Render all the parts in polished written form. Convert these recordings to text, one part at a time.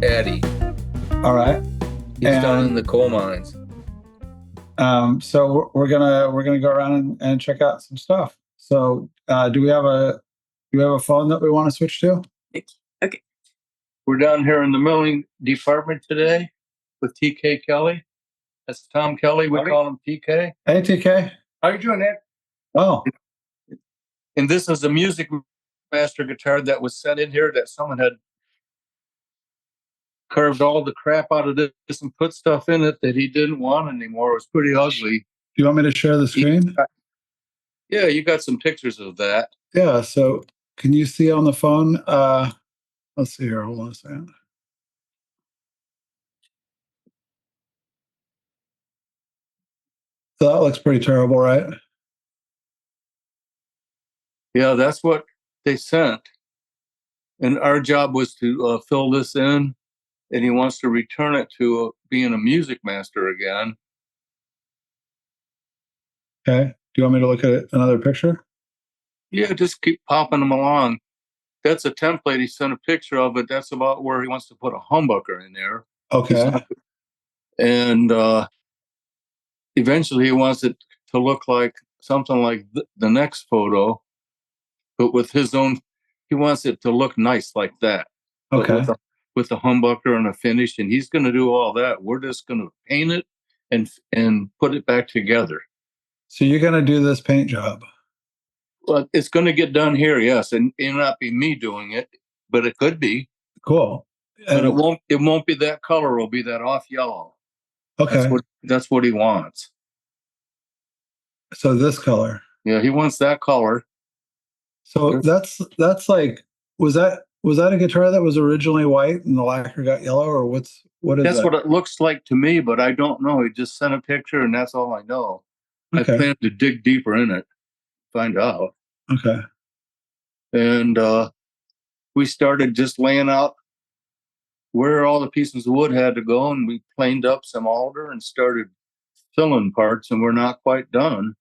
Addy. All right. He's down in And the coal mines. so we're gonna go around and check out some stuff. So do we have a phone that we want to switch to? Okay. We're down here in the milling department today with TK Kelly. That's Tom Kelly. We Howdy. call him TK. Hey, TK. How you doing, Ed? Oh, And this is a music master guitar that was sent in here that someone had carved all the crap out of this and put stuff in it that he didn't want anymore. It was pretty ugly. do you want me to share the screen? Yeah, you got some pictures of that. Yeah. So can you see on the phone? Let's see here. Hold on a second. So that looks pretty terrible, right? Yeah, that's what they sent. And our job was to fill this in, and he wants to return it to being a music master again. Okay. Do you want me to look at another picture? Yeah, just keep popping them along. That's a template. He sent a picture of it. That's about where he wants to put a humbucker in there. Okay. And eventually he wants it to look like something like the next photo, but with his own, he wants it to look nice like that. But Okay. with a humbucker and a finish, and he's going to do all that. We're just going to paint it and put it back together. So you're gonna do this paint job? But it's going to get done here, yes, and it'll not be me doing it, but it could be. Cool. But it And won't. It won't be that color. It'll be that off yellow. okay. That's what he wants. So this color. Yeah, he wants that color. So that's like, was that a guitar that was originally white and the lacquer got yellow, or what is That's that? what it looks like to me, but I don't know. He just sent a picture, and that's all I know. I Okay. plan to dig deeper in it, find out. Okay. And we started just laying out where all the pieces of wood had to go, and we planed up some alder and started filling parts, and we're not quite done.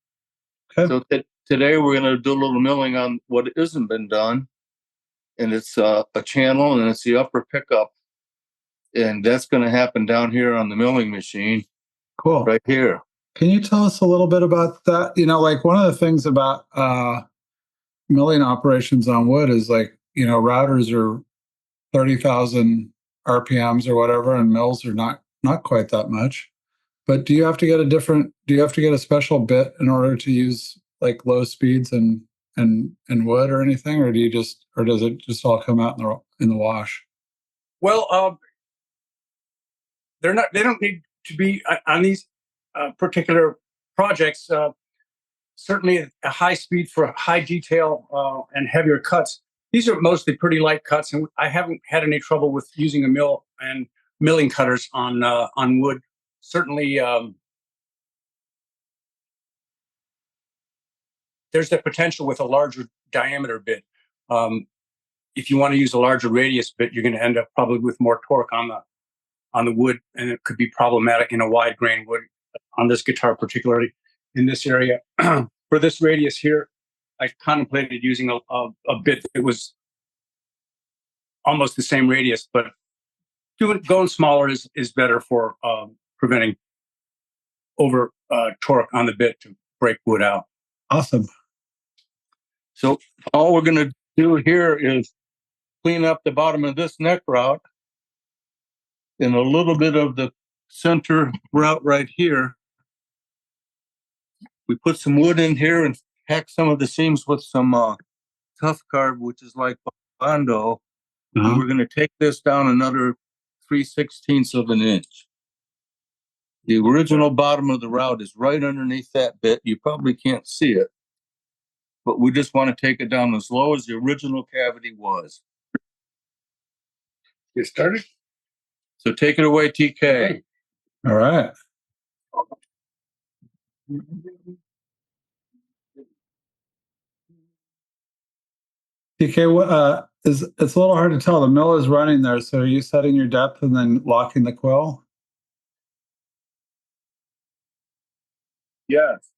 Okay. So today we're going to do a little milling on what isn't been done, and it's a channel, and it's the upper pickup, and that's going to happen down here on the milling machine Cool. right here. Can you tell us a little bit about that? Like one of the things about milling operations on wood is like, routers are 30,000 RPMs or whatever, and mills are not quite that much. But do you have to get a special bit in order to use like low speeds and wood or anything, or does it just all come out in the wash? Well, they don't need to be on these particular projects. Certainly, a high speed for high detail and heavier cuts. These are mostly pretty light cuts, and I haven't had any trouble with using a mill and milling cutters on wood. Certainly, there's the potential with a larger diameter bit. If you want to use a larger radius bit, you're going to end up probably with more torque on the wood, and it could be problematic in a wide grain wood on this guitar, particularly in this area. For this radius here, I contemplated using a bit that was almost the same radius, but going smaller is better for preventing over torque on the bit to break wood out. Awesome. So all we're going to do here is clean up the bottom of this neck route and a little bit of the center route right here. We put some wood in here and hack some of the seams with some tough carb, which is like Bondo. And we're going to take this down another 3/16 of an inch. The original bottom of the route is right underneath that bit. You probably can't see it, but we just want to take it down as low as the original cavity was. Get started. So take it away, TK. All right. TK, it's a little hard to tell. The mill is running there, so are you setting your depth and then locking the quill? Yes.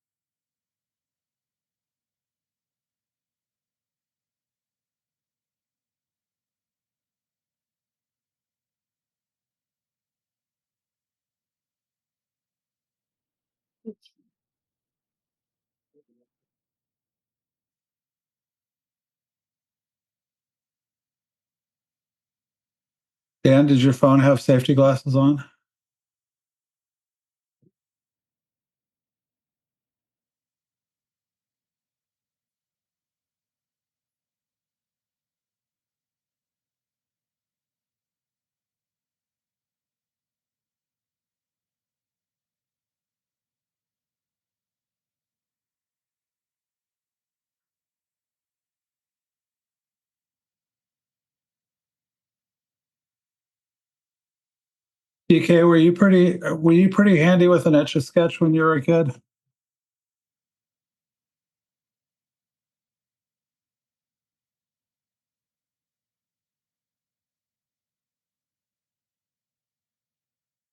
Dan, did your phone have safety glasses on? DK, were you pretty handy with an Etch a Sketch when you were a kid?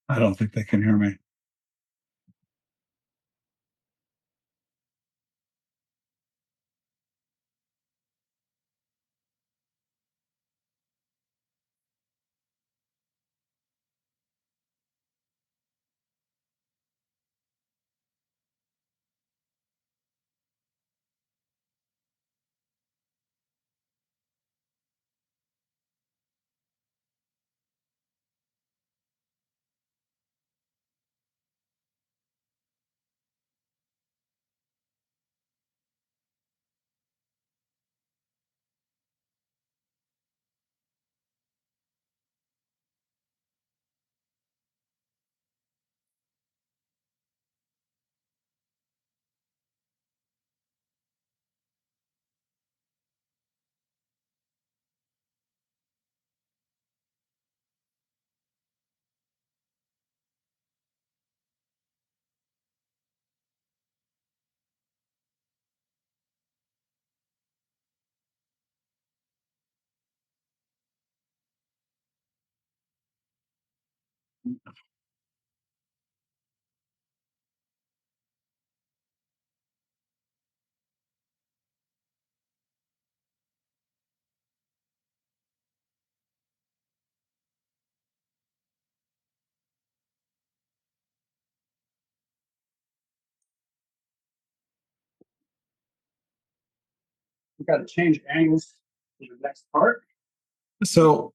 I don't think they can hear me. We got to change angles in the next part. So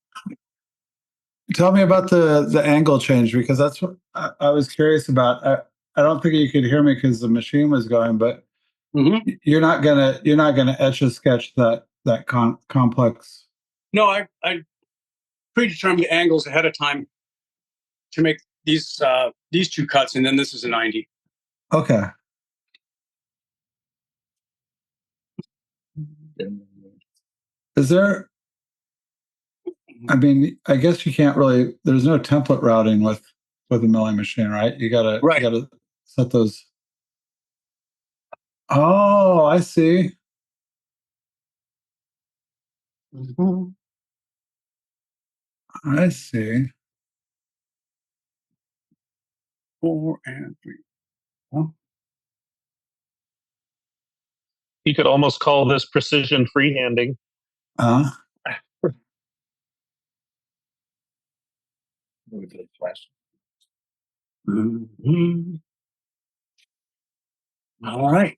tell me about the angle change, because that's what I was curious about. I don't think you could hear me because the machine was going, but you're not gonna Etch a Sketch that complex. No, I predetermined angles ahead of time to make these two cuts, and then this is a 90. Okay. Is there? I mean, I guess you can't really. There's no template routing with a milling machine, right? You gotta set those. Oh, I see. I see. 4 and 3. Oh. You could almost call this precision freehanding. All right.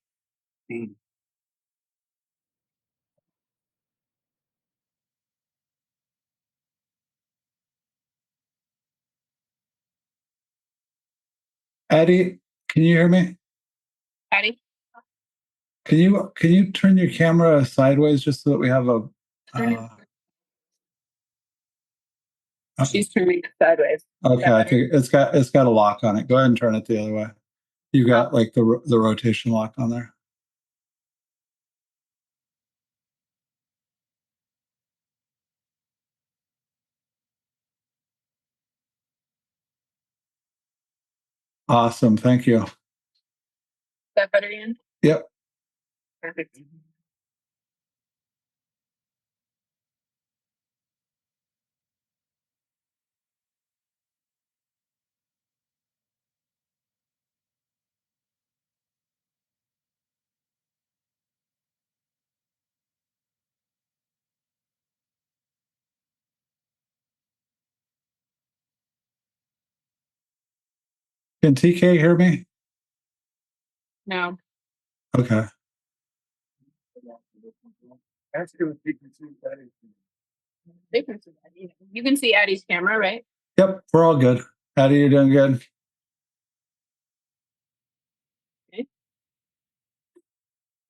Addie, can you hear me? Patty, Can you turn your camera sideways just so that we have a? she's turning sideways. Okay, I think it's got a lock on it. Go ahead and turn it the other way. You got like the rotation lock on there. Awesome, thank you. Is that better, Ian? Yep. Perfect. Can TK hear me? No. Okay. They can see that. You can see Addie's camera, right? Yep, we're all good. Addie, you doing good?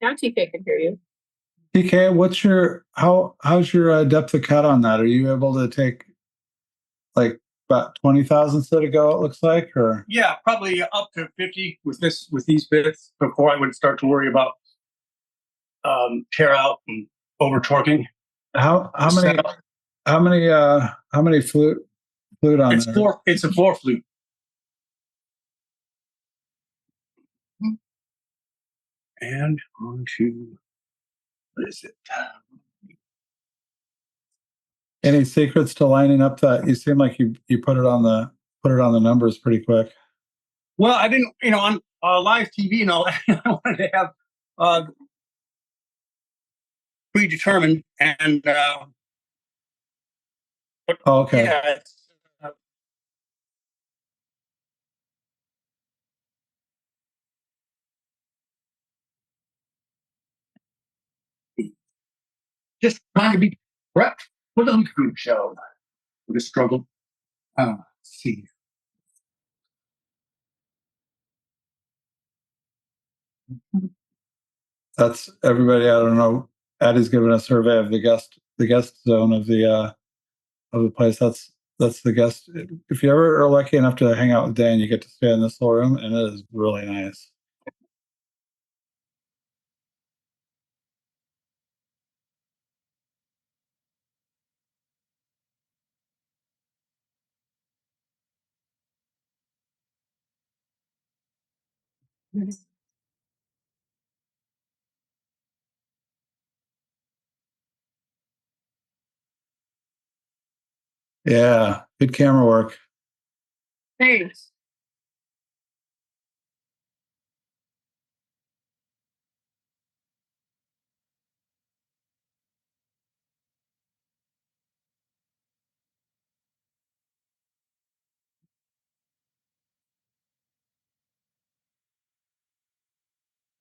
Now TK can hear you. DK, how's your depth of cut on that? Are you able to take like about 20,000 to go, it looks like, or? Yeah, probably up to 50 with these bits before I would start to worry about tear out and over torquing. How many flute on It's there? it's a 4 flute. And on to, what is it? Any secrets to lining up that? You seem like you put it on the numbers pretty quick. Well, I didn't, on live TV and all that, I wanted to have predetermined and but Oh, okay. yeah, it's, just trying to be prepped for the good show. Would have struggled. Let's see. That's everybody. I don't know. Addie's given a survey of the guest zone of the place. That's the guest. If you ever are lucky enough to hang out with Dan, you get to stay in this little room, and it is really nice. Yeah, good camera work. Thanks.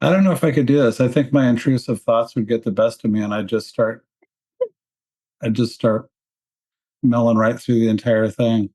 I don't know if I could do this. I think my intrusive thoughts would get the best of me, and I'd just start milling right through the entire thing.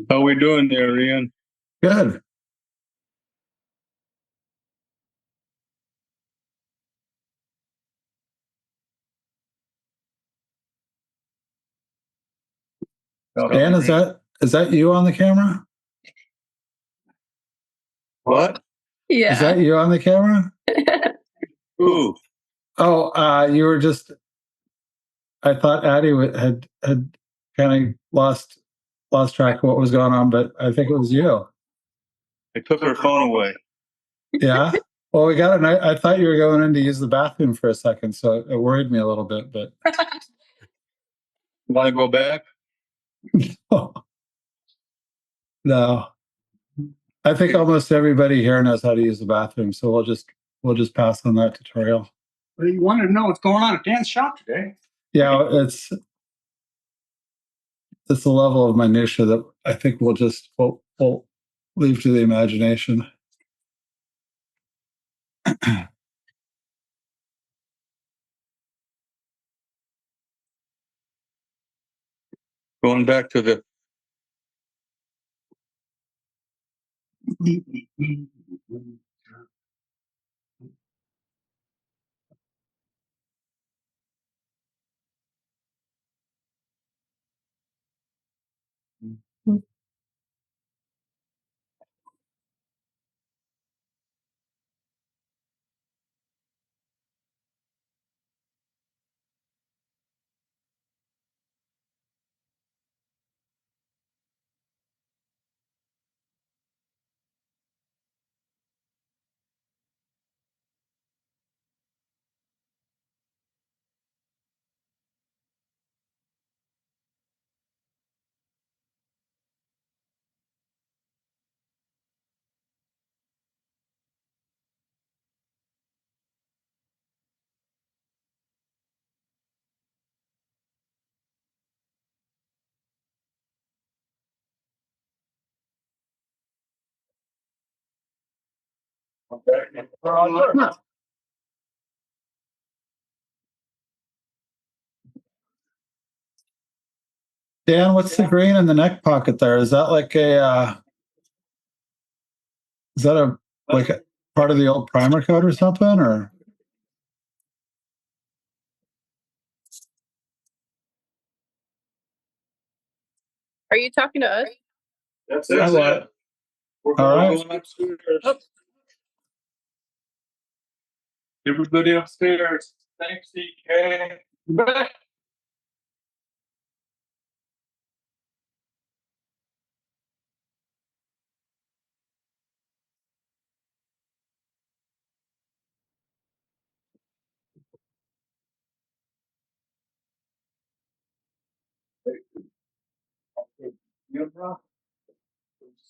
How we doing there, Ian? Good. Dan, is that you on the camera? What? Is that you on the camera? Ooh, Oh, you were just. I thought Addie had kind of lost track of what was going on, but I think it was you. I took her phone away. Yeah. Well, we got it. I thought you were going in to use the bathroom for a second, so it worried me a little bit. But Want to go back? no, I think almost everybody here knows how to use the bathroom, so we'll just pass on that tutorial. Well, you wanted to know what's going on at Dan's shop today. Yeah, it's a level of minutia that I think we'll leave to the imagination. Going back to the Dan, what's the green in the neck pocket there? Is that like is that a part of the old primer coat or something, or? Are you talking to us? That's I like- We're All right. going upstairs. Everybody upstairs. Thanks, DK.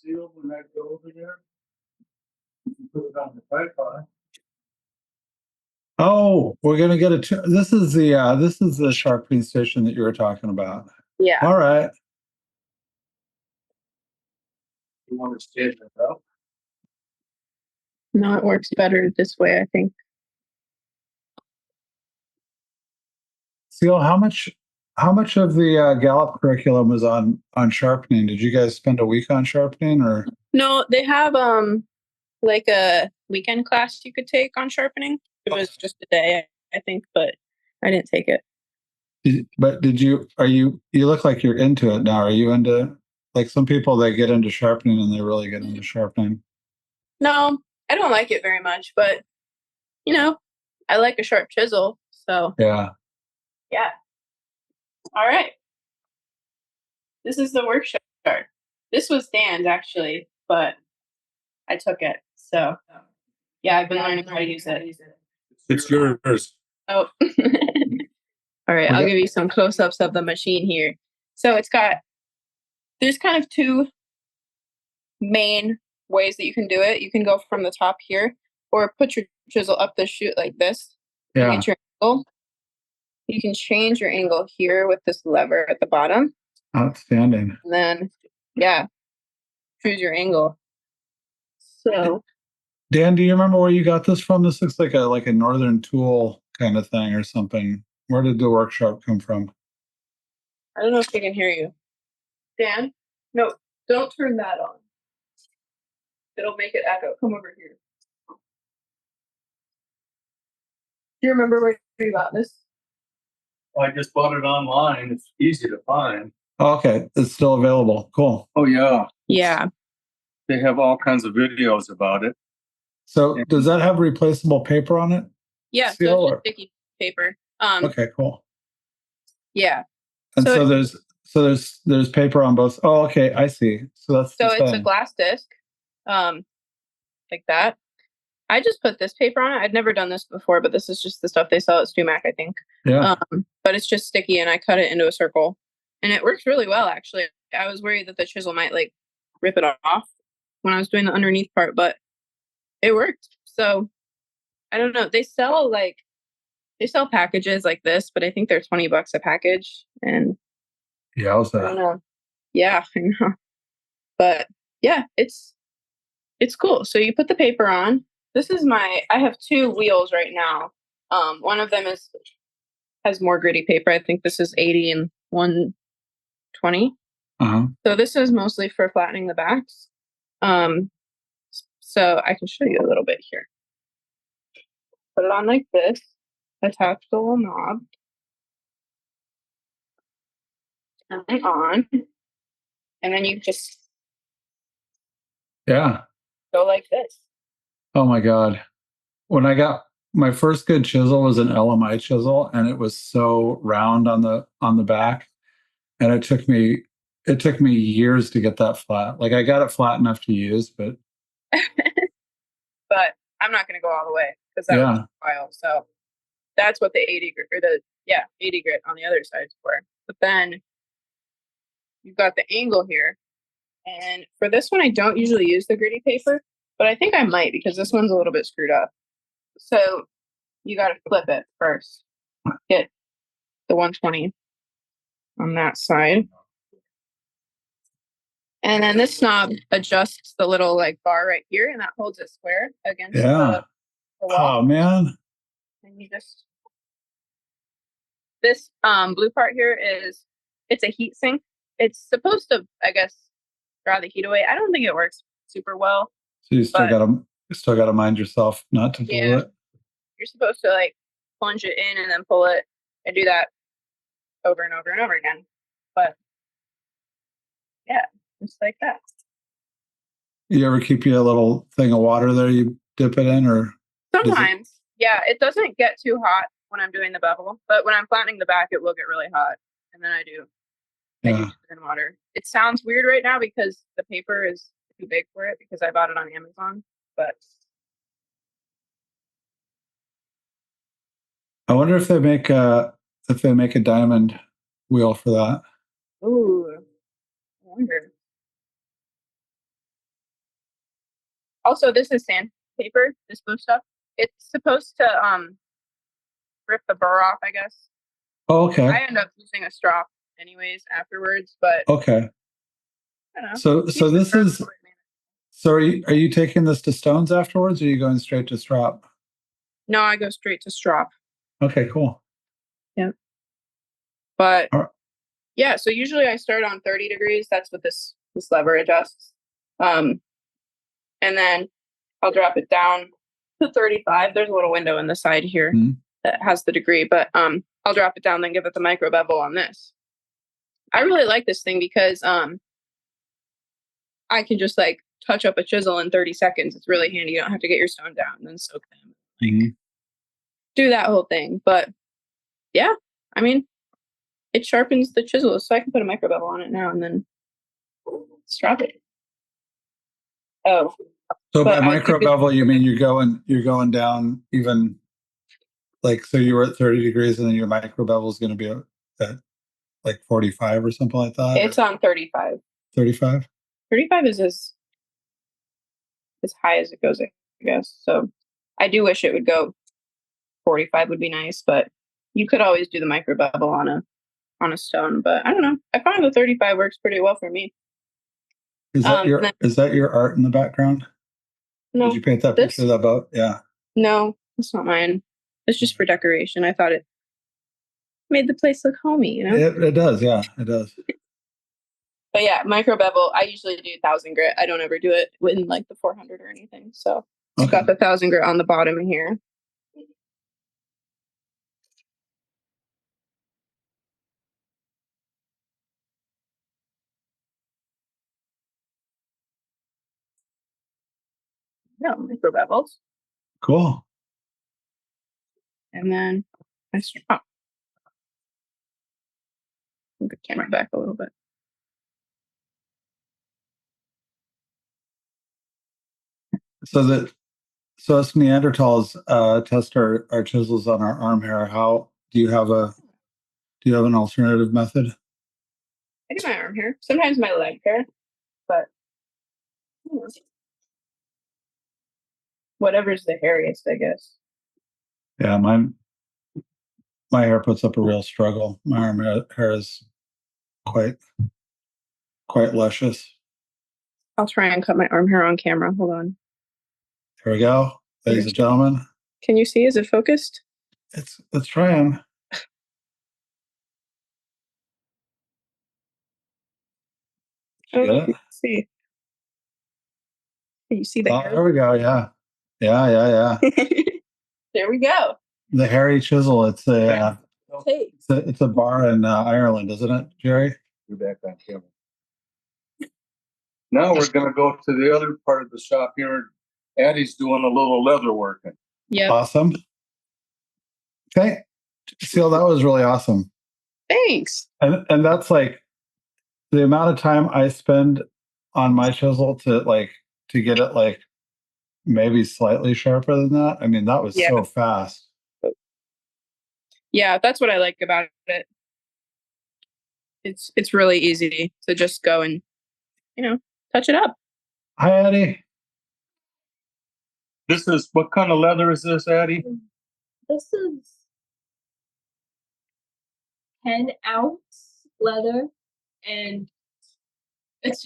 Seal when I go over there. You can put it on the tripod. Oh, we're gonna get this is the sharpening station that you were talking about. Yeah. All right. You want to stand it up? No, it works better this way, I think. Seal, how much of the Gallup curriculum was on sharpening? Did you guys spend a week on sharpening, or? No, they have like a weekend class you could take on sharpening. It was just a day, I think, but I didn't take it. You look like you're into it now. Are you into, like, some people, they get into sharpening and they really get into sharpening? No, I don't like it very much, but I like a sharp chisel. So Yeah. yeah. All right. This is the workshop. This was Dan's actually, but I took it. So yeah, I've been learning how to use it. It's yours. Oh. All right, I'll Okay. give you some close-ups of the machine here. So there's kind of two main ways that you can do it. You can go from the top here or put your chisel up the chute like this. And Yeah. get your angle. You can change your angle here with this lever at the bottom. Outstanding. And then, yeah, choose your angle. So, Dan, do you remember where you got this from? This looks like a Northern Tool kind of thing or something. Where did the workshop come from? I don't know if I can hear you. Dan? No, don't turn that on. It'll make it echo. Come over here. Do you remember where you got this? I just bought it online. It's easy to find. Oh, okay, it's still available. Cool. Oh, yeah. Yeah. They have all kinds of videos about it. So Yeah. does that have replaceable paper on it? Yeah, so Seal it's or- just sticky paper. Okay, cool. Yeah. And So there's paper on both. Oh, okay, I see. So that's So the it's a thing. glass disc, like that. I just put this paper on it. I'd never done this before, but this is just the stuff they sell at StuMac, I think. Yeah. But it's just sticky, and I cut it into a circle, and it works really well. Actually, I was worried that the chisel might like rip it off when I was doing the underneath part, but it worked. So I don't know. They sell packages like this, but I think they're $20 a package, and Yeah, I don't know. Yeah, I know. But yeah, it's cool. So you put the paper on. I have two wheels right now. One of them has more gritty paper. I think this is 80 and 120. Uh-huh. So this is mostly for flattening the backs. So I can show you a little bit here. Put it on like this, attach the little knob, turn it on, And then you just Yeah. go like this. Oh my God. When I got my first good chisel was an LMI chisel, and it was so round on the back. And it took me years to get that flat. Like I got it flat enough to use, but But I'm not going to go all the way because that was yeah. a while. So that's what the 80 grit or 80 grit on the other side is for. But then you've got the angle here. And for this one, I don't usually use the gritty paper, but I think I might because this one's a little bit screwed up. So you got to flip it first. Get the 120 on that side. And then this knob adjusts the little like bar right here, and that holds it square against Yeah. the wall. Oh man. And you just this blue part here it's a heat sink. It's supposed to, I guess, draw the heat away. I don't think it works super well. So you still But- gotta mind yourself not to pull Yeah. it. You're supposed to like plunge it in and then pull it and do that over and over and over again. But yeah, just like that. You ever keep you a little thing of water there you dip it in, or Sometimes, yeah, it doesn't get too hot when I'm doing the bevel, but when I'm flattening the back, it will get really hot. And then I do yeah. dip it in water. It sounds weird right now because the paper is too big for it because I bought it on Amazon, but I wonder if they make a diamond wheel for that. ooh, I wonder. Also, this is sandpaper, this blue stuff. It's supposed to rip the burr off, I guess. Oh, okay. I end up using a strop anyways afterwards, but Okay. I don't know. So this is so are you taking this to stones afterwards, or are you going straight to strop? No, I go straight to strop. Okay, cool. But Alright. yeah, so usually I start on 30 degrees. That's what this lever adjusts. And then I'll drop it down to 35. There's a little window in the side here Mhm. that has the degree, but I'll drop it down, then give it the micro bevel on this. I really like this thing because I can just like touch up a chisel in 30 seconds. It's really handy. You don't have to get your stone down and then soak them. Mhm. Do that whole thing. But yeah, I mean, it sharpens the chisel, so I can put a micro bevel on it now and then strap it. Oh, So by But I micro think it- bevel, you mean you're going down even, like, so you were at 30 degrees and then your micro bevel is going to be at like 45 or something like that? it's on 35. 35? 35 is as high as it goes, I guess. So I do wish it would go 45 would be nice, but you could always do the micro bevel on a stone. But I don't know. I find the 35 works pretty well for me. Is that no. is that your art in the background? No, Did you paint that this- picture of that boat? Yeah. no, it's not mine. It's just for decoration. I thought it made the place look homey, you know? It does, yeah, it does. But yeah, micro bevel, I usually do 1,000 grit. I don't ever do it in like the 400 or anything. So I've got the 1,000 grit on the bottom here. Yeah, micro bevels. Cool. And then I strap. Move the camera back a little bit. So us Neanderthals test our chisels on our arm hair. How do you have an alternative method? I do my arm hair. Sometimes my leg hair, but you know, whatever's the hairiest, I guess. Yeah, my hair puts up a real struggle. My arm hair is quite luscious. I'll try and cut my arm hair on camera. Hold on. Here we go, ladies and gentlemen. Can you see? Is it focused? It's trying. Oh, Get it? let's see. Can you see the Oh, hair? there we go. Yeah. Yeah. There we go. The hairy chisel. It's a Hey. it's a bar in Ireland, isn't it, Jerry? You're back on camera. Now we're gonna go to the other part of the shop here. Addie's doing a little leather working. Yep. Awesome. Okay. Seal, that was really awesome. Thanks. And that's like the amount of time I spend on my chisel to get it like maybe slightly sharper than that. I mean, that was Yeah. so fast. Yeah, that's what I like about it. It's really easy to just go and, touch it up. Hi, Eddie. This is, what kind of leather is this, Addie? This is 10-ounce leather, and it's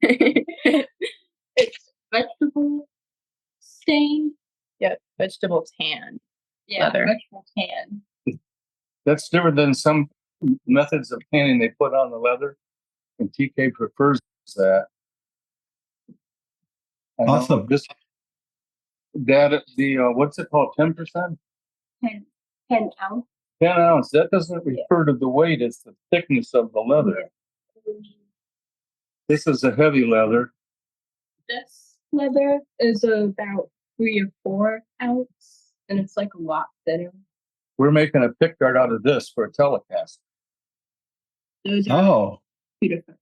it's vegetable stain. Yeah, vegetable tan. Yeah, Leather. vegetable tan. That's different than some methods of tanning they put on the leather. And TK prefers that. I know Awesome. This, what's it called? 10%? 10 ounce. 10 ounce. That doesn't refer to the weight, it's the thickness of the leather. This is a heavy leather. This leather is about 3 or 4 ounce, and it's like a lot thinner. We're making a pickguard out of this for a telecast. Those are Oh, 2 different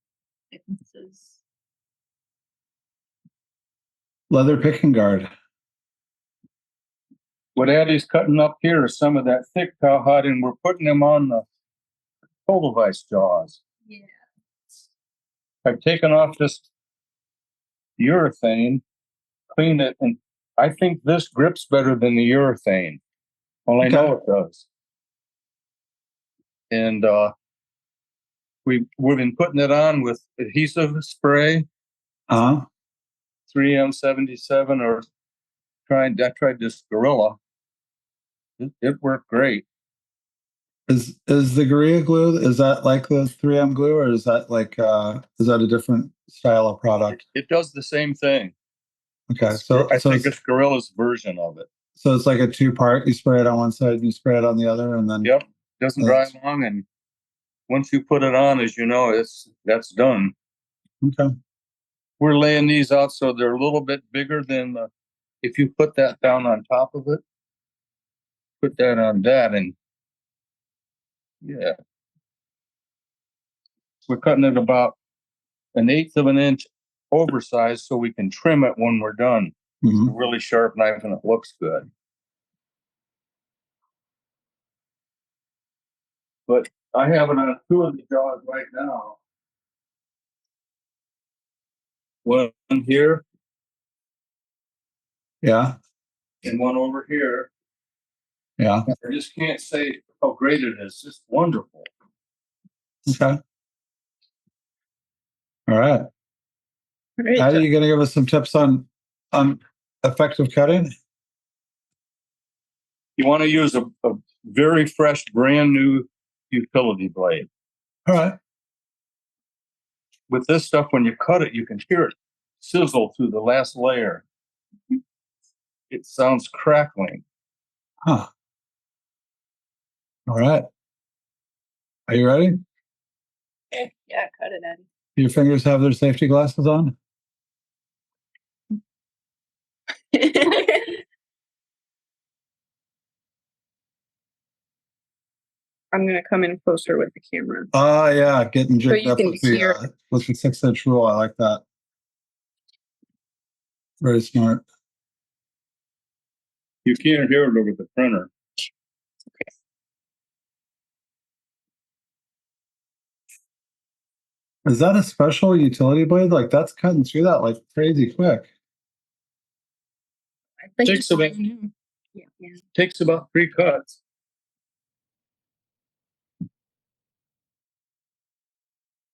thicknesses. leather picking guard. What Addie's cutting up here is some of that thick cowhide, and we're putting them on the polo vise jaws. Yeah. I've taken off this urethane, cleaned it, and I think this grips better than the urethane. Well, I know it does. And we've been putting it on with adhesive spray, Uh-huh. 3M77, or I tried this Gorilla. It worked great. Is the Gorilla glue, is that like the 3M glue, or is that is that a different style of product? It does the same thing. Okay, I think it's Gorilla's version of it. so it's like a 2-part. You spray it on one side and you spray it on the other, and then Yep, doesn't dry long, and once you put it on, as you know, that's done. Okay. We're laying these out so they're a little bit bigger than if you put that down on top of it. Put that on that, and yeah, we're cutting it about 1/8 of an inch oversized so we can trim it when we're done. It's a really sharp knife and it looks good. But I have it on 2 of the jaws right now. One here Yeah. and one over here. Yeah. I just can't say how great it is. It's just wonderful. Okay. All right. Right. How are you going to give us some tips on effective cutting? You want to use a very fresh, brand new utility blade. All right. With this stuff, when you cut it, you can hear it sizzle through the last layer. It sounds crackling. Huh. All right. Are you ready? Yeah, cut it, Eddie. Do your fingers have their safety glasses on? I'm gonna come in closer with the camera. Oh, yeah. Getting jigged you up can with the hear. 6-inch rule. I like that. Very smart. You can't hear it over the printer. Is that a special utility blade? Like that's cutting through that like crazy quick. Takes about takes about 3 cuts.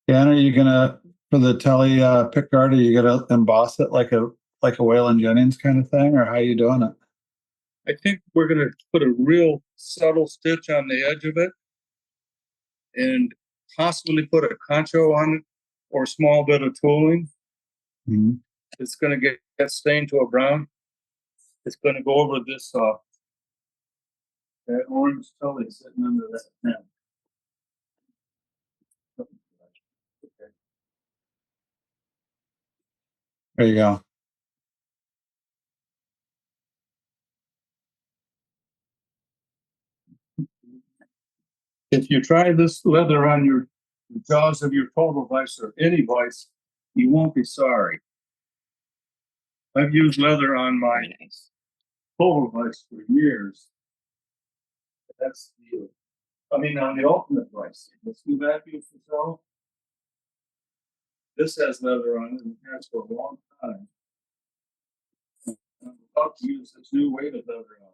Dan, are you gonna for the tele pick guard? Are you gonna emboss it like a Waylon Jennings kind of thing, or how are you doing it? I think we're gonna put a real subtle stitch on the edge of it, and possibly put a concho on it or a small bit of tooling. Mhm. It's gonna get stained to a brown. It's gonna go over this that orange tully sitting under that pen. There you go. If you try this leather on your jaws of your total vise or any vise, you won't be sorry. I've used leather on my Very nice. total vise for years. That's the, I mean, on the ultimate vise. Let's do that use the cell. This has leather on it and it has for a long time. I'm about to use this new weighted leather on.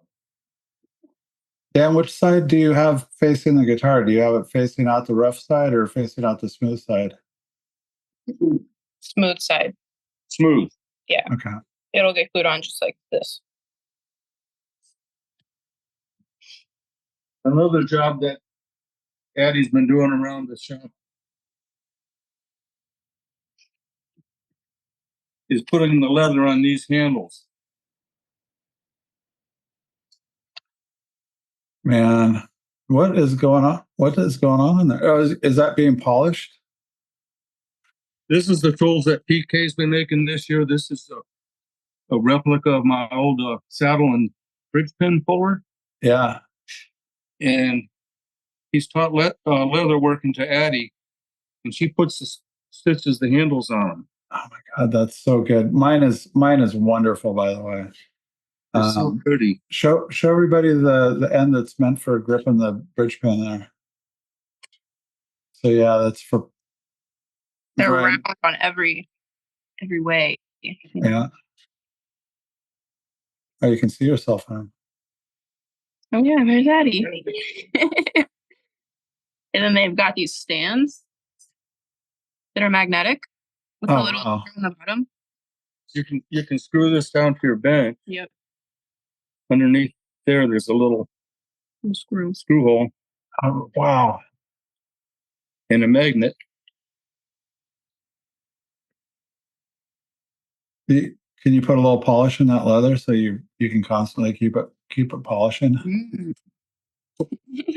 Dan, which side do you have facing the guitar? Do you have it facing out the rough side or facing out the smooth side? Smooth side. Smooth. Okay. It'll get glued on just like this. Another job that Addie's been doing around the shop is putting the leather on these handles. Man, what is going on? What is going on in there? Oh, is that being polished? This is the tools that PK's been making this year. This is a replica of my old saddle and bridge pin puller. Yeah. And he's taught leather working to Addie, and she puts the stitches the handles on them. Oh my God, that's so good. Mine is wonderful, by the way. It's so pretty. Show everybody the end that's meant for gripping the bridge pin there. So yeah, that's for. They're Right. round on every way. Yeah. Oh, you can see yourself on 'em. Oh yeah, there's Addie. And then they've got these stands that are magnetic with a Oh, little wow. screw on the bottom. You can screw this down to your bench. Yep. Underneath there's a little Screw. screw hole Oh, wow. and a magnet. Can you put a little polish in that leather so you can constantly keep it polishing? Mm.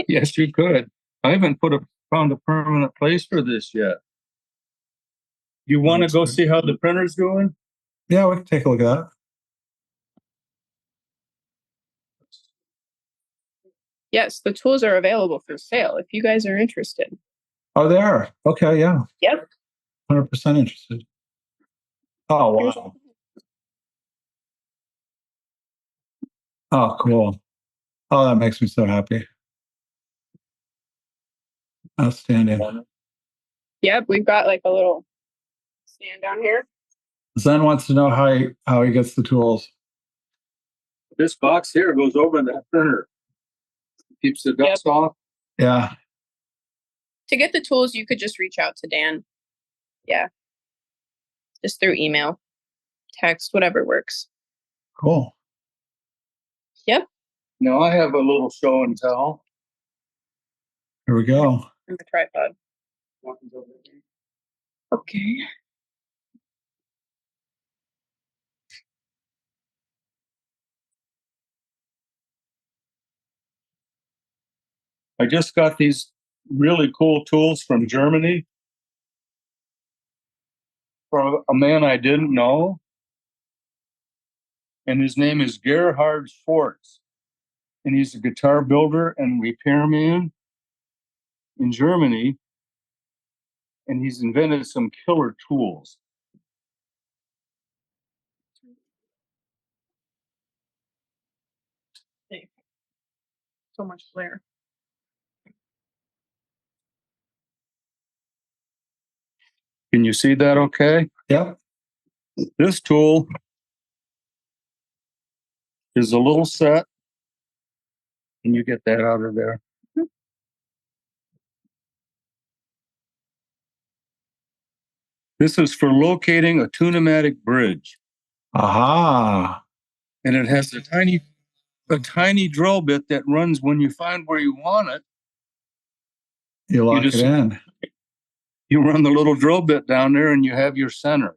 Yes, you could. I haven't found a permanent place for this yet. You want to That's go good. see how the printer's doing? Yeah, we can take a look at that. Yes, the tools are available for sale if you guys are interested. Oh, they are. Okay, yeah. Yep. 100% interested. Oh, Here's- wow. Oh, cool. Oh, that makes me so happy. Outstanding. Yep, we've got like a little stand down here. Zen wants to know how he gets the tools. This box here goes over that printer. Keeps the dust off. Yeah. To get the tools, you could just reach out to Dan. Yeah. Just through email, text, whatever works. Cool. Yep. Now I have a little show and tell. Here we go. And the tripod. Okay. I just got these really cool tools from Germany from a man I didn't know. And his name is Gerhard Schwartz. And he's a guitar builder and repairman in Germany. And he's invented some killer tools. So much glare. Can you see that okay? Yep. This tool is a little set. Can you get that out of there? This is for locating a tunematic bridge. Aha. And it has a tiny drill bit that runs when you find where you want it. You lock just- it in. You run the little drill bit down there and you have your center.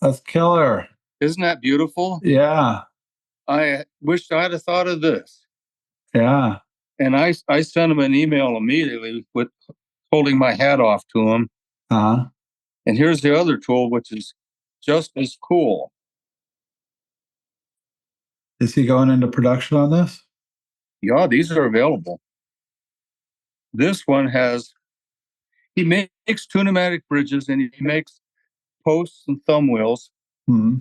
That's killer. Isn't that beautiful? Yeah. I wished I'd have thought of this. Yeah. And I sent him an email immediately with holding my hat off to him. Uh-huh. And here's the other tool, which is just as cool. Is he going into production on this? Yeah, these are available. This one he makes two pneumatic bridges and he makes posts and thumb wheels. Hmm.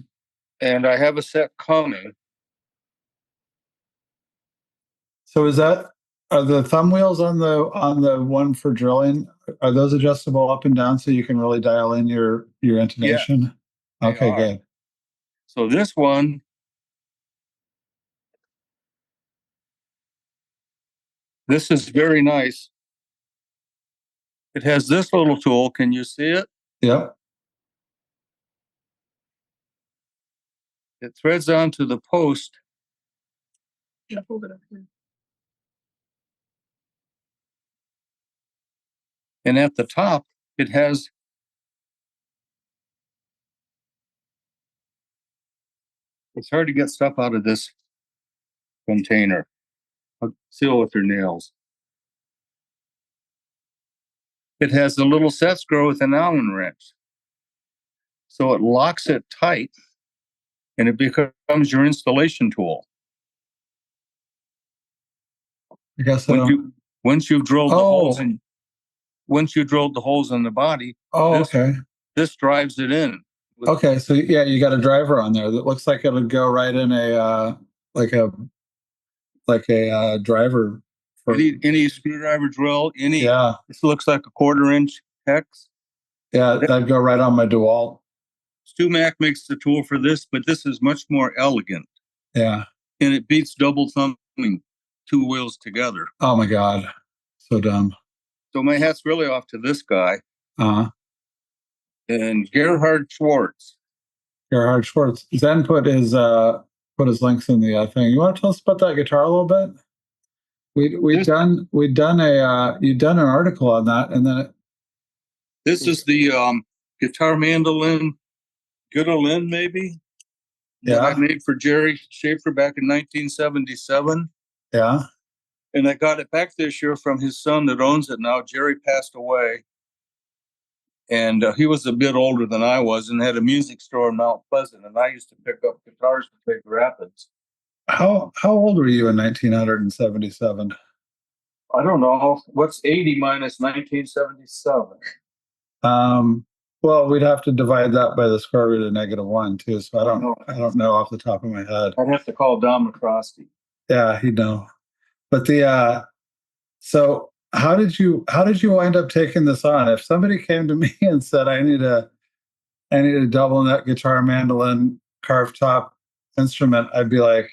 And I have a set coming. So are the thumb wheels on the one for drilling, are those adjustable up and down so you can really dial in your intonation? they Okay, are. good. So this one, this is very nice. It has this little tool. Can you see it? Yep. It threads onto the post. Yeah, hold it up here. And at the top, it has it's hard to get stuff out of this container. I'll seal with your nails. It has a little set screw with an Allen wrench. So it locks it tight and it becomes your installation tool. I guess I don't. Once you've drilled the holes Oh, in once you drilled the holes in the body, oh, this- okay. this drives it in. Okay, so yeah, you got a driver on there that looks like it would go right in like a driver for. Any screwdriver drill, Yeah, this looks like a 1/4 inch hex. yeah, that'd go right on my DeWalt. StuMac makes the tool for this, but this is much more elegant Yeah. and it beats double thumbing two wheels together. Oh my God, so dumb. So my hat's really off to this guy Uh, and Gerhard Schwartz. Gerhard Schwartz. Zen put his links in the thing. You want to tell us about that guitar a little bit? We'd done you'd done an article on that, and then This is the guitar mandolin Guttolin, maybe, that I made for Jerry Schaefer back in 1977. yeah. And I got it back this year from his son that owns it now. Jerry passed away. And he was a bit older than I was and had a music store in Mount Pleasant. And I used to pick up guitars to Big Rapids. How old were you in 1977? I don't know. What's 80 minus 1977? Well, we'd have to divide that by the square root of -1 too. So I don't know off the top of my head. I'd have to call Don McCrosty. Yeah, he'd know. But so how did you wind up taking this on? If somebody came to me and said, I need a double neck guitar mandolin carved top instrument, I'd be like,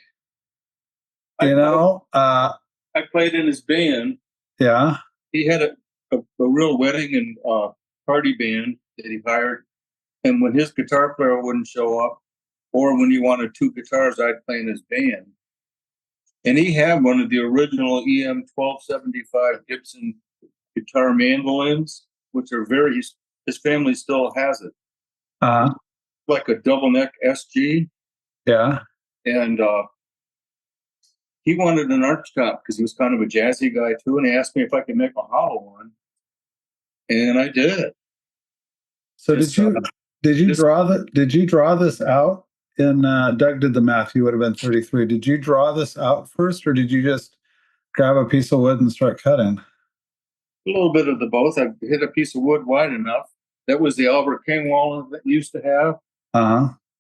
I played in his band. yeah. He had a real wedding and party band that he hired. And when his guitar player wouldn't show up, or when he wanted two guitars, I'd play in his band. And he had one of the original EM 1275 Gibson guitar mandolins, which are his family still has it. Like a double neck SG. Yeah. And he wanted an arch top because he was kind of a jazzy guy too. And he asked me if I could make a hollow one. And I did. So did you draw this out? In Doug did the math, you would have been 33. Did you draw this out first, or did you just grab a piece of wood and start cutting? A little bit of the both. I hit a piece of wood wide enough. That was the Albert King walnut that used to have.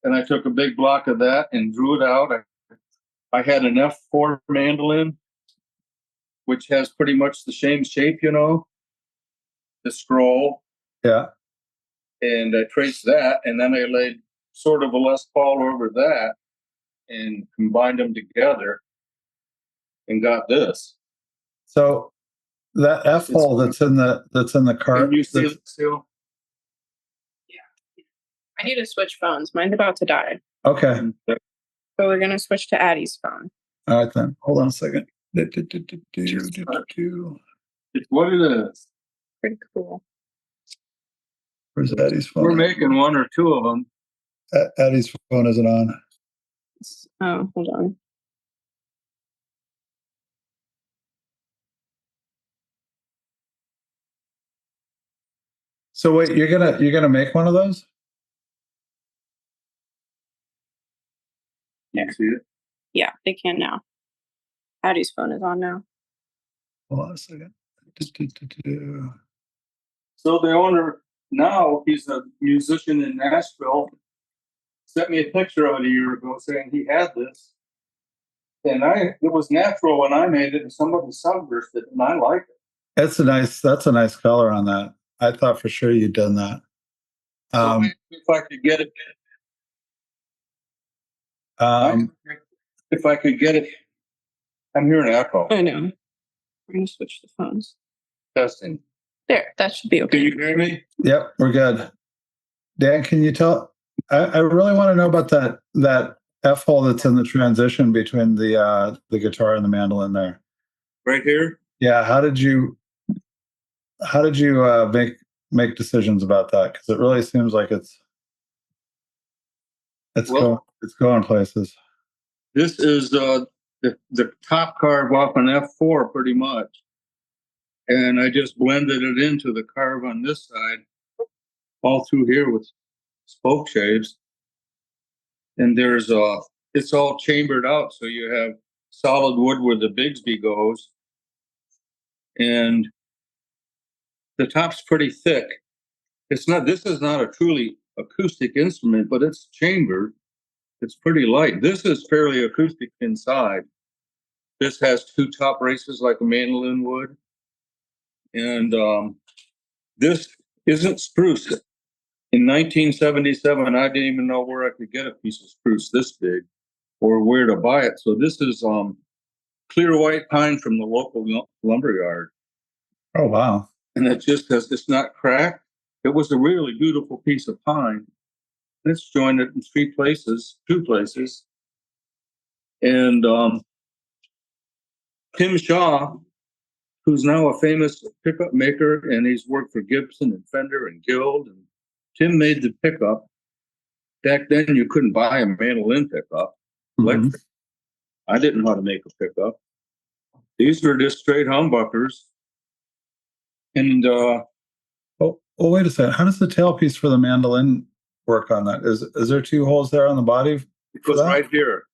And I took a big block of that and drew it out. I had an F4 mandolin, which has pretty much the same shape, the scroll. Yeah. And I traced that, and then I laid sort of a Les Paul over that and combined them together and got this. So that F hole that's in the cart. Can you see it still? Yeah. I need to switch phones. Mine's about to die. Okay. So we're gonna switch to Addie's phone. All right then. Hold on a second. It's what it is. Pretty cool. Where's Addie's phone? We're making one or two of them. Addie's phone isn't on. Oh, hold on. So wait, you're gonna make one of those? can't see it. Yeah, they can now. Addie's phone is on now. Hold on a second. So the owner now, he's a musician in Nashville, sent me a picture out a year ago saying he had this. And it was natural when I made it, and somebody sunburst it, and I like it. That's a nice color on that. I thought for sure you'd done that. So if I could get it, if I could get it, I'm hearing echo. I know. We're gonna switch the phones. Testing. There, that should be Can okay. you hear me? Yep, we're good. Dan, can you tell? I really want to know about that F hole that's in the transition between the guitar and the mandolin there. Right here? Yeah, how did you make decisions about that? Because it really seems like it's going places. This is the top carve off an F4 pretty much. And I just blended it into the carve on this side, all through here with spoke shaves. And it's all chambered out, so you have solid wood where the Bigsby goes. And the top's pretty thick. This is not a truly acoustic instrument, but it's chambered. It's pretty light. This is fairly acoustic inside. This has two top braces like a mandolin would. And this isn't spruce. In 1977, I didn't even know where I could get a piece of spruce this big or where to buy it. So this is clear white pine from the local lumberyard. Oh, wow. And it's not cracked. It was a really beautiful piece of pine. It's joined it in two places. And Tim Shaw, who's now a famous pickup maker, and he's worked for Gibson and Fender and Guild. And Tim made the pickup. Back then, you couldn't buy a mandolin pickup. Mm-hmm. I didn't know how to make a pickup. These were just straight humbuckers. And wait a second. How does the tailpiece for the mandolin work on that? Is there two holes there on the body? It goes right here.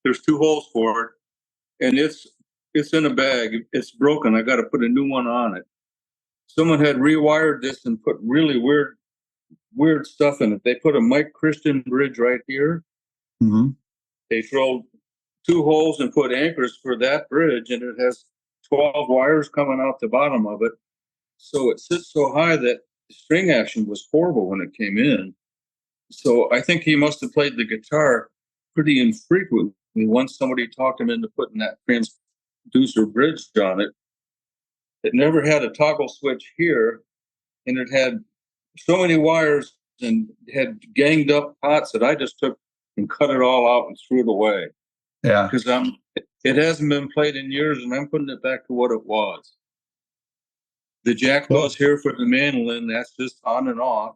There's two holes for it, and it's in a bag. It's broken. I got to put a new one on it. Someone had rewired this and put really weird stuff in it. They put a Mike Christian bridge right here. Mm-hmm. They drilled two holes and put anchors for that bridge, and it has 12 wires coming out the bottom of it. So it sits so high that the string action was horrible when it came in. So I think he must have played the guitar pretty infrequently. Once somebody talked him into putting that transducer bridge on it. It never had a toggle switch here, and it had so many wires and had ganged up pots that I just took and cut it all out and threw it away. Yeah. Because it hasn't been played in years, and I'm putting it back to what it was. The jack goes here for the mandolin. That's just on and off.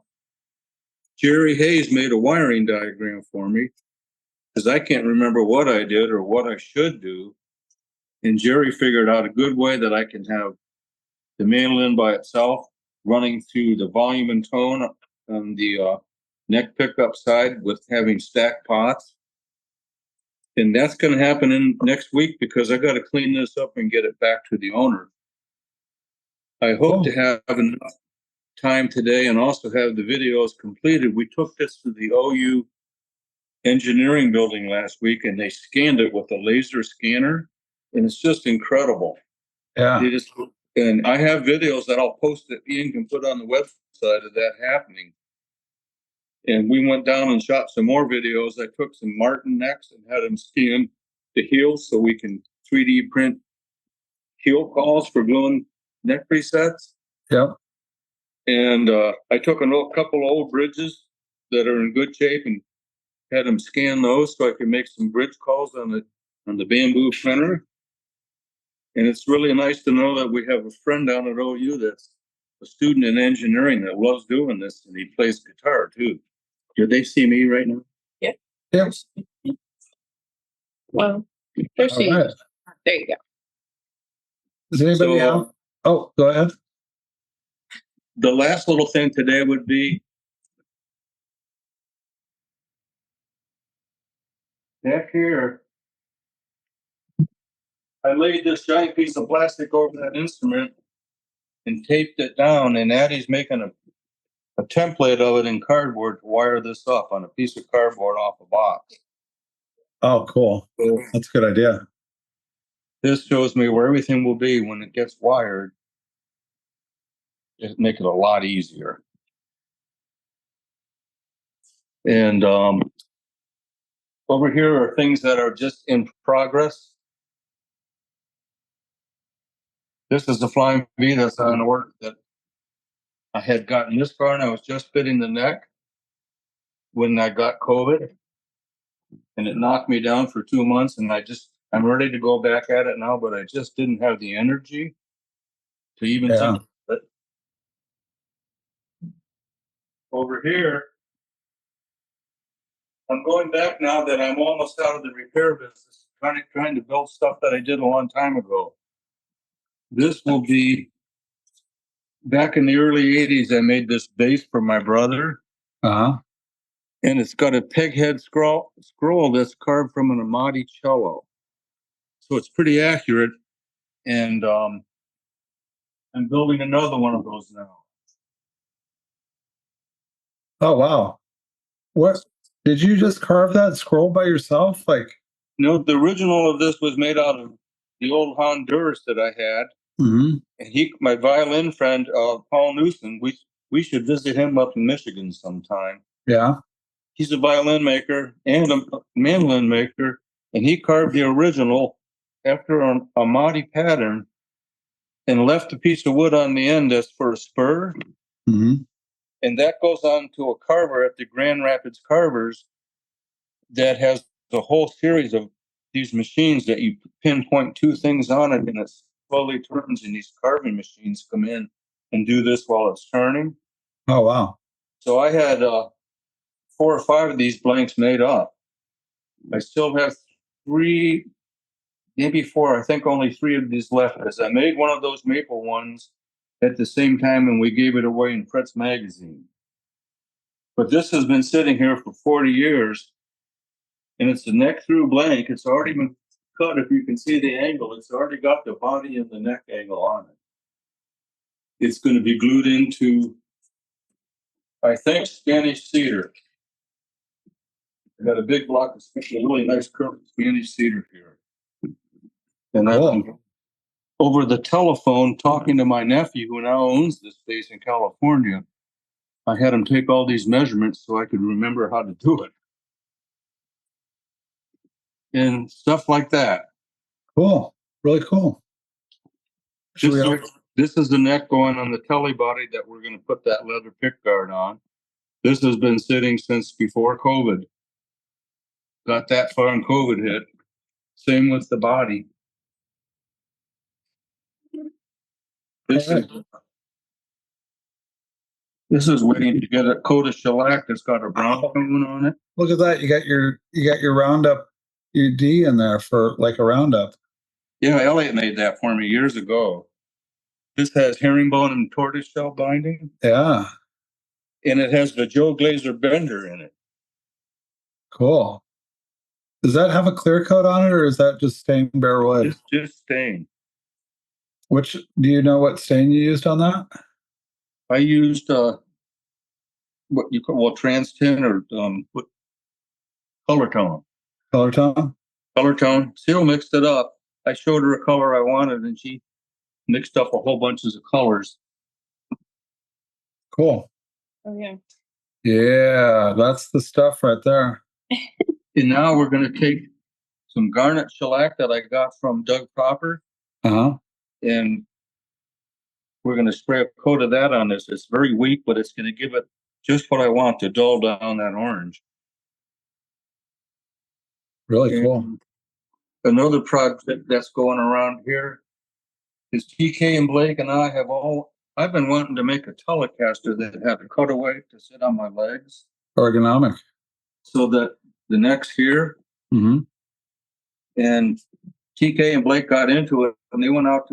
Jerry Hayes made a wiring diagram for me because I can't remember what I did or what I should do. And Jerry figured out a good way that I can have the mandolin by itself running through the volume and tone on the neck pickup side with having stacked pots. And that's going to happen in next week because I got to clean this up and get it back to the owner. I hope to have enough time today and also have the videos completed. We took this to the OU engineering building last week, and they scanned it with a laser scanner, and it's just incredible. Yeah. And I have videos that I'll post that Ian can put on the website of that happening. And we went down and shot some more videos. I took some Martin necks and had them scan the heels so we can 3D print heel calls for gluing neck presets. Yep. And I took a couple old bridges that are in good shape and had them scan those so I could make some bridge calls on the bamboo printer. And it's really nice to know that we have a friend down at OU that's a student in engineering that loves doing this, and he plays guitar too. Did they see me right now? Yeah. Yep. Well, they're seeing. Right. There you go. Does anybody else? Oh, go ahead. The last little thing today would be back here, I laid this giant piece of plastic over that instrument and taped it down, and Addie's making a template of it in cardboard to wire this up on a piece of cardboard off a box. Oh, cool. That's a good idea. This shows me where everything will be when it gets wired. It make it a lot easier. And over here are things that are just in progress. This is the Flying V that's on order that I had gotten this far, and I was just fitting the neck when I got COVID, and it knocked me down for 2 months. And I'm ready to go back at it now, but I just didn't have the energy to even Yeah. think of it. Over here, I'm going back now that I'm almost out of the repair business, trying to build stuff that I did a long time ago. This will be back in the early 80s. I made this bass for my brother, Uh-huh. and it's got a peg head scroll that's carved from an Amati cello. So it's pretty accurate. And I'm building another one of those now. Oh, wow. What did you just carve that scroll by yourself? Like, No, the original of this was made out of the old Honduras that I had. mhm. And my violin friend, Paul Newsom, we should visit him up in Michigan sometime. Yeah. He's a violin maker and a mandolin maker, and he carved the original after an Amati pattern and left a piece of wood on the end as for a spur. Mhm. And that goes on to a carver at the Grand Rapids Carvers that has a whole series of these machines that you pinpoint two things on it, and it slowly turns, and these carving machines come in and do this while it's turning. Oh, wow. So I had 4 or 5 of these blanks made up. I still have 3, maybe 4. I think only 3 of these left, because I made one of those maple ones at the same time, and we gave it away in Fretz magazine. But this has been sitting here for 40 years, and it's a neck through blank. It's already been cut. If you can see the angle, it's already got the body and the neck angle on it. It's going to be glued into, I think, Spanish cedar. I got a big block of really nice curved Spanish cedar here. And I've been over the telephone talking to my nephew, who now owns this place in California. I had him take all these measurements so I could remember how to do it. And stuff like that. Cool. Really cool. This is the neck going on the telly body that we're going to put that leather pick guard on. This has been sitting since before COVID. Got that far and COVID hit. Same with the body. This is waiting to get a coat of shellac that's got a brown tone on it. Look at that. You got your Roundup UD in there for like a Roundup. Yeah, Elliot made that for me years ago. This has herringbone and tortoiseshell binding. Yeah. And it has the Joe Glazer bender in it. Cool. Does that have a clear coat on it, or is that just stained bare wood? It's just stain. Do you know what stain you used on that? I used what you call trans tin or color tone. Color tone? Color tone. Seal mixed it up. I showed her a color I wanted, and she mixed up a whole bunches of colors. Cool. Oh yeah. Yeah, that's the stuff right there. And now we're going to take some garnet shellac that I got from Doug Proper, Uh-huh. and we're going to spray a coat of that on this. It's very weak, but it's going to give it just what I want to dull down that orange. Really cool. Another project that's going around here is TK and Blake and I've been wanting to make a Telecaster that had a cutaway to sit on my legs. Ergonomic. So that the neck's here. Mm-hmm. And TK and Blake got into it, and they went out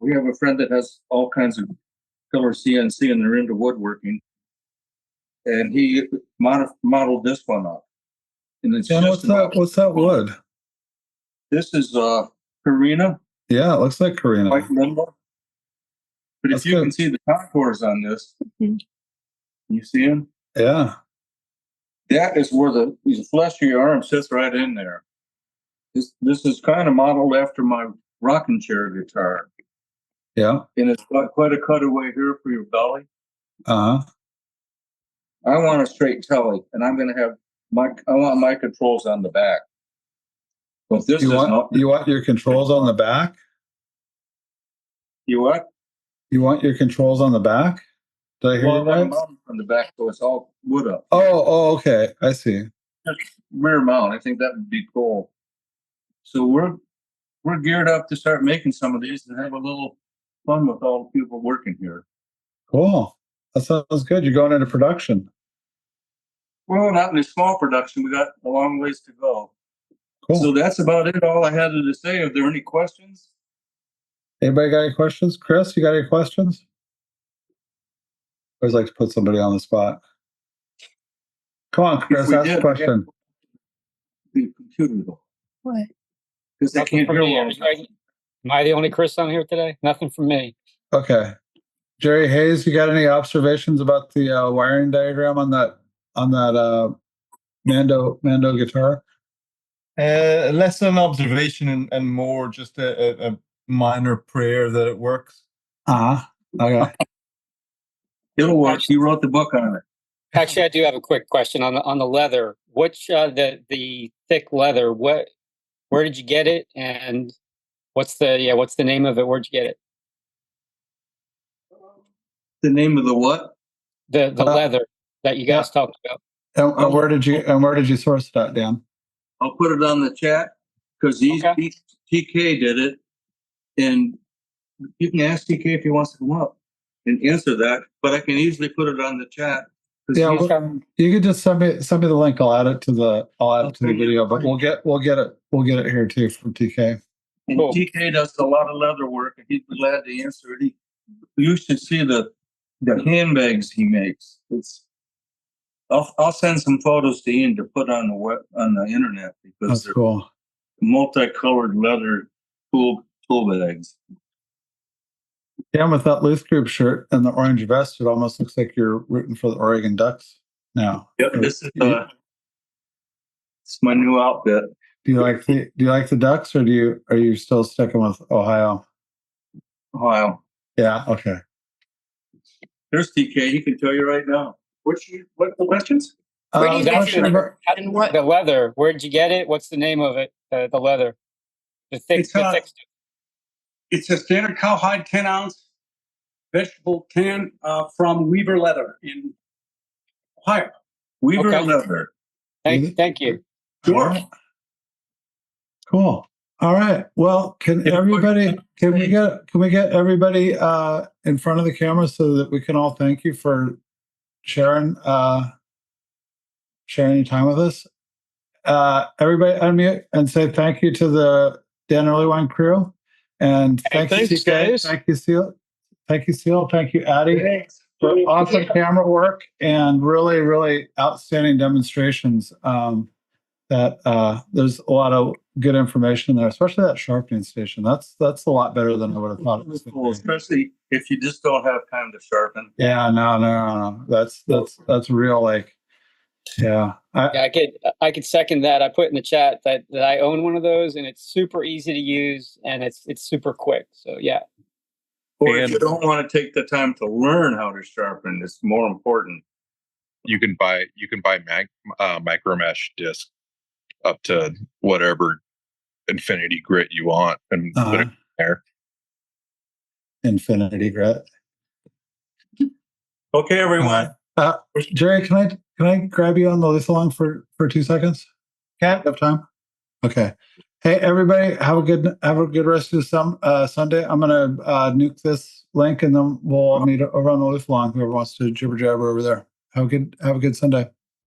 we have a friend that has all kinds of killer CNC, and they're into woodworking. And he modeled this one up. And it's And just about, what's that wood? this is, Carina, Yeah, it looks like Karina. white limber. But That's if you good. can see the contours on this, Mhm. you see them? Yeah. That is where the flesh of your arm sits right in there. This is kind of modeled after my rocking chair guitar. Yeah. And it's got quite a cutaway here for your belly. Uh-huh. I want a straight telly, and I'm gonna have I want my controls on the back. But this You is not, want your controls on the back? you what? You want your controls on the back? Did I hear Well, I you want a right? mount on the back, so it's all wood up. Oh, okay. I see. Rear mount, I think that would be cool. So we're geared up to start making some of these and have a little fun with all the people working here. Cool. That sounds good. You're going into production. Well, not in a small production. We got a long ways to go. Cool. So that's about it. All I had to say. Are there any questions? Anybody got any questions? Chris, you got any questions? I always like to put somebody on the spot. Come on, Chris, we ask a did, question. The computer though, What? because they Nothing can't from hear me. well. Am I the only Chris on here today? Nothing from me. Okay. Jerry Hayes, you got any observations about the wiring diagram on that Mando guitar? Less an observation and more just a minor prayer that it works. Uh-huh. Okay. It'll work. He wrote the book on it. Actually, I do have a quick question on the leather. Which the thick leather? Where did you get it? And what's the name of it? Where'd you get it? The name of the what? The leather that you guys yeah. talked about. And where did you source that, Dan? I'll put it on the chat because TK did it, and you can ask TK if he wants to come up and answer that. But I can easily put it on the chat. Yeah, you could just send me the link. I'll add it to the video. But we'll get it here too from TK. And Cool. TK does a lot of leather work, and he'd be glad to answer it. You should see the handbags he makes. I'll send some photos to Ian to put on the internet because That's they're cool. multicolored leather tool bags. Yeah, with that Luth Group shirt and the orange vest, it almost looks like you're rooting for the Oregon Ducks now. Yep, this is it's my new outfit. Do you like the Ducks, or are you still sticking with Ohio? Ohio. Yeah. Okay. There's TK. He can tell you right now. What the questions? Where do you get question it? about- And what? The leather. Where'd you get it? What's the name of it? The leather. The thick. It's, the thick stuff. It's a standard cowhide 10-ounce vegetable tan from Weaver Leather in Ohio. Weaver Okay. leather. Thank you. All right. Cool. All right. Well, can we get everybody in front of the camera so that we can all thank you for sharing your time with us? Everybody unmute and say thank you to the Dan Earlywine crew. And thank you, Thanks, TK. guys. Thank you, Seal. Thank you, Seal. Thank you, Addie, Thanks. for awesome camera work and really, really outstanding demonstrations. That there's a lot of good information there, especially that sharpening station. That's a lot better than I would have thought it was Cool, going to be. especially if you just don't have time to sharpen. Yeah, no. That's real. Like, yeah. Yeah, I could second that. I put in the chat that I own one of those, and it's super easy to use, and it's super quick. So yeah. Or if you don't want to take the time to learn how to sharpen, it's more important. You can buy micro mesh disc up to whatever infinity grit you want and put it there. Infinity grit. Okay, everyone. Jerry, can I grab you on the list along for 2 seconds? Can't have time. Okay. Hey, everybody, have a good rest of the Sunday. I'm gonna nuke this link and then we'll meet over on the list along. Whoever wants to jibber jabber over there. Have a good Sunday.